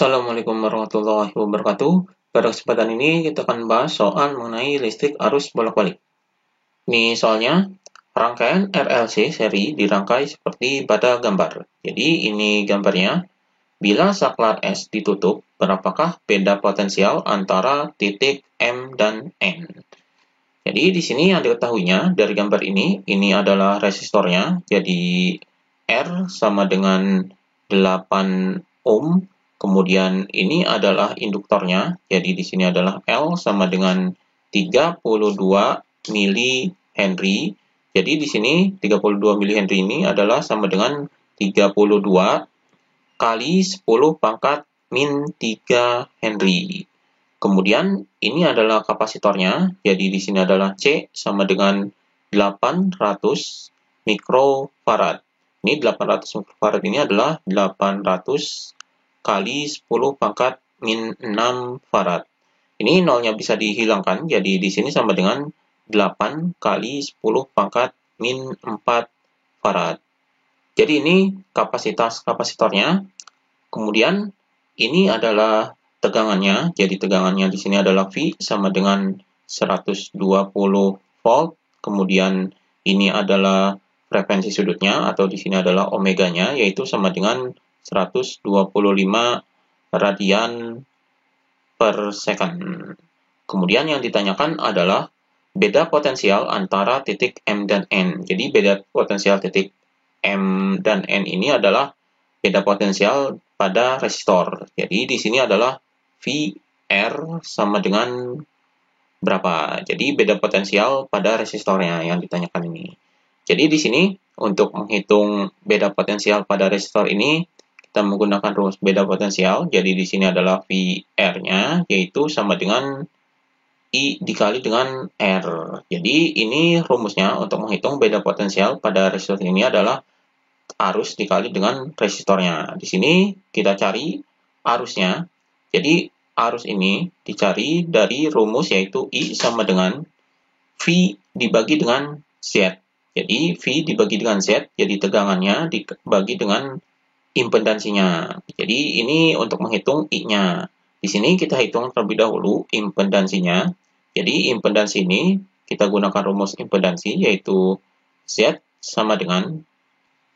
Assalamualaikum warahmatullahi wabarakatuh. Pada kesempatan ini kita akan bahas soal mengenai listrik arus bolak-balik. Ini soalnya, rangkaian RLC seri dirangkai seperti pada gambar. Jadi ini gambarnya, bila saklar S ditutup, berapakah beda potensial antara titik M dan N? Jadi di sini yang diketahuinya dari gambar ini adalah resistornya. Jadi R sama dengan 8 ohm. Kemudian ini adalah induktornya. Jadi di sini adalah L sama dengan 32 mH. Jadi di sini 32 mH ini adalah sama dengan 32 kali 10 pangkat min 3 Henry. Kemudian ini adalah kapasitornya. Jadi di sini adalah C sama dengan 800 mikrofarad. Ini 800 mikrofarad ini adalah 800 kali 10 pangkat min 6 farad. Ini nolnya bisa dihilangkan, jadi di sini sama dengan 8 kali 10 pangkat min 4 farad. Jadi ini kapasitas kapasitornya. Kemudian ini adalah tegangannya. Jadi tegangannya di sini adalah V sama dengan 120 volt. Kemudian ini adalah frekuensi sudutnya atau di sini adalah omeganya, yaitu sama dengan 125 radian per second. Kemudian yang ditanyakan adalah beda potensial antara titik M dan N. Jadi beda potensial titik M dan N ini adalah beda potensial pada resistor. Jadi di sini adalah VR sama dengan berapa. Jadi beda potensial pada resistornya yang ditanyakan ini. Jadi di sini untuk menghitung beda potensial pada resistor ini kita menggunakan rumus beda potensial. Jadi di sini adalah VR-nya yaitu sama dengan I dikali dengan R. Jadi ini rumusnya untuk menghitung beda potensial pada resistor ini adalah arus dikali dengan resistornya. Di sini kita cari arusnya. Jadi arus ini dicari dari rumus yaitu I sama dengan V dibagi dengan Z. Jadi V dibagi dengan Z, jadi tegangannya dibagi dengan impedansinya. Jadi ini untuk menghitung I-nya. Di sini kita hitung terlebih dahulu impedansinya. Jadi impedansi ini kita gunakan rumus impedansi yaitu Z sama dengan.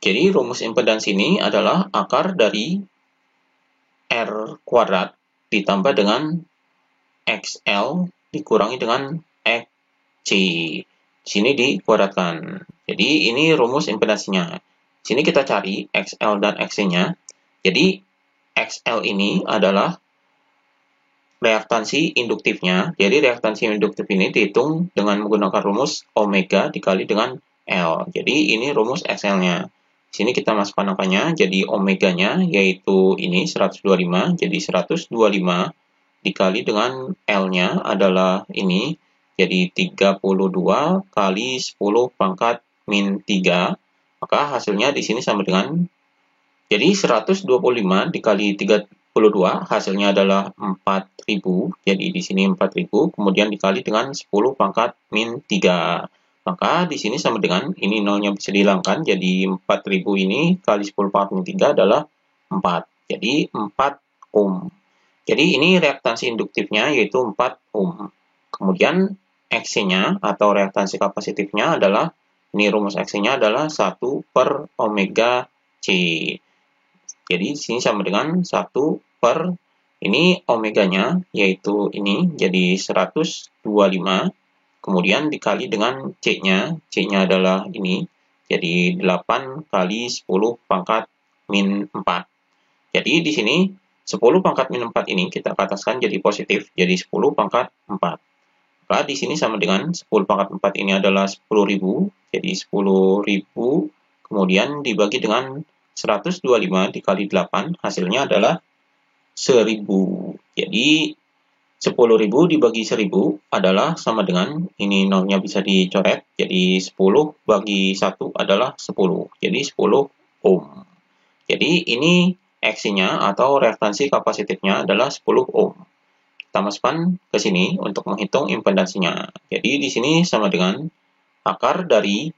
Jadi rumus impedansi ini adalah akar dari R kuadrat ditambah dengan XL dikurangi dengan XC. Di sini dikuadratkan. Jadi ini rumus impedansinya. Di sini kita cari XL dan XC-nya. Jadi XL ini adalah reaktansi induktifnya. Jadi reaktansi induktif ini dihitung dengan menggunakan rumus omega dikali dengan L. Jadi ini rumus XL-nya. Di sini kita masukkan angkanya. Jadi omeganya yaitu ini 125. Jadi 125 dikali dengan L-nya adalah ini. Jadi 32 kali 10 pangkat min 3. Maka hasilnya di sini sama dengan. Jadi 125 dikali 32 hasilnya adalah 4000. Jadi di sini 4000 kemudian dikali dengan 10 pangkat min 3. Maka di sini sama dengan ini nolnya bisa dihilangkan. Jadi 4000 ini kali 10 pangkat min 3 adalah 4. Jadi 4 ohm. Jadi ini reaktansi induktifnya yaitu 4 ohm. Kemudian XC-nya atau reaktansi kapasitifnya adalah, ini rumus XC-nya adalah 1 per omega C. Jadi di sini sama dengan 1 per, ini omeganya yaitu ini, jadi 125. Kemudian dikali dengan C-nya, C-nya adalah ini, jadi 8 kali 10 pangkat min 4. Jadi di sini 10 pangkat min 4 ini kita ataskan jadi positif, jadi 10 pangkat 4. Maka di sini sama dengan 10 pangkat 4 ini adalah 10.000, jadi 10.000 kemudian dibagi dengan 125 dikali 8, hasilnya adalah 1000. Jadi 10.000 dibagi 1000 adalah sama dengan, ini nolnya bisa dicoret, jadi 10 bagi 1 adalah 10, jadi 10 ohm. Jadi ini XC-nya atau reaktansi kapasitifnya adalah 10 ohm. Kita masukkan ke sini untuk menghitung impedansinya. Jadi di sini sama dengan akar dari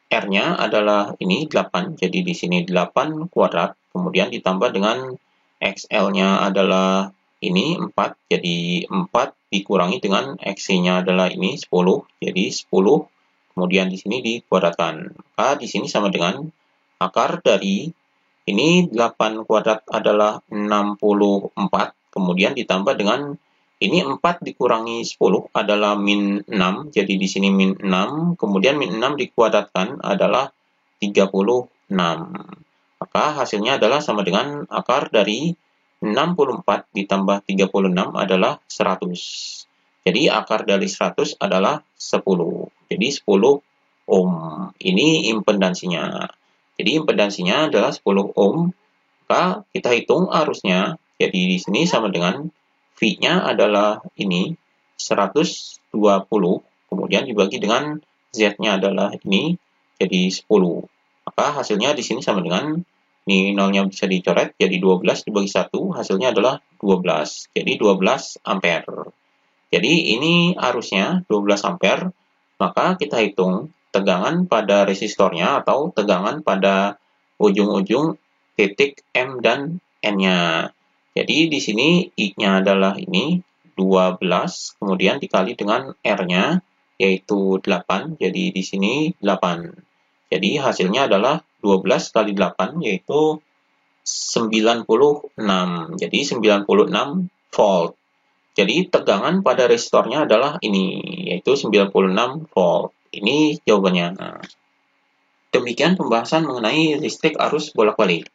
R-nya adalah ini 8. Jadi di sini 8 kuadrat, kemudian ditambah dengan XL-nya adalah ini 4, jadi 4 dikurangi dengan XC-nya adalah ini 10, jadi 10, kemudian di sini dikuadratkan. Maka di sini sama dengan akar dari ini 8 kuadrat adalah 64, kemudian ditambah dengan ini 4 dikurangi 10 adalah min 6, jadi di sini min 6, kemudian min 6 dikuadratkan adalah 36. Maka hasilnya adalah sama dengan akar dari 64 ditambah 36 adalah 100. Jadi akar dari 100 adalah 10. Jadi 10 ohm. Ini impedansinya. Jadi impedansinya adalah 10 ohm. Maka kita hitung arusnya. Jadi di sini sama dengan V-nya adalah ini 120. Kemudian dibagi dengan Z-nya adalah ini jadi 10. Maka hasilnya di sini sama dengan ini nolnya bisa dicoret, jadi 12 dibagi 1, hasilnya adalah 12. Jadi 12 ampere. Jadi ini arusnya 12 ampere, maka kita hitung tegangan pada resistornya atau tegangan pada ujung-ujung titik M dan N-nya. Jadi di sini I-nya adalah ini 12, kemudian dikali dengan R-nya, yaitu 8, jadi di sini 8. Jadi hasilnya adalah 12 kali 8, yaitu 96. Jadi 96 volt. Jadi tegangan pada resistornya adalah ini, yaitu 96 volt. Ini jawabannya. Demikian pembahasan mengenai listrik arus bolak-balik.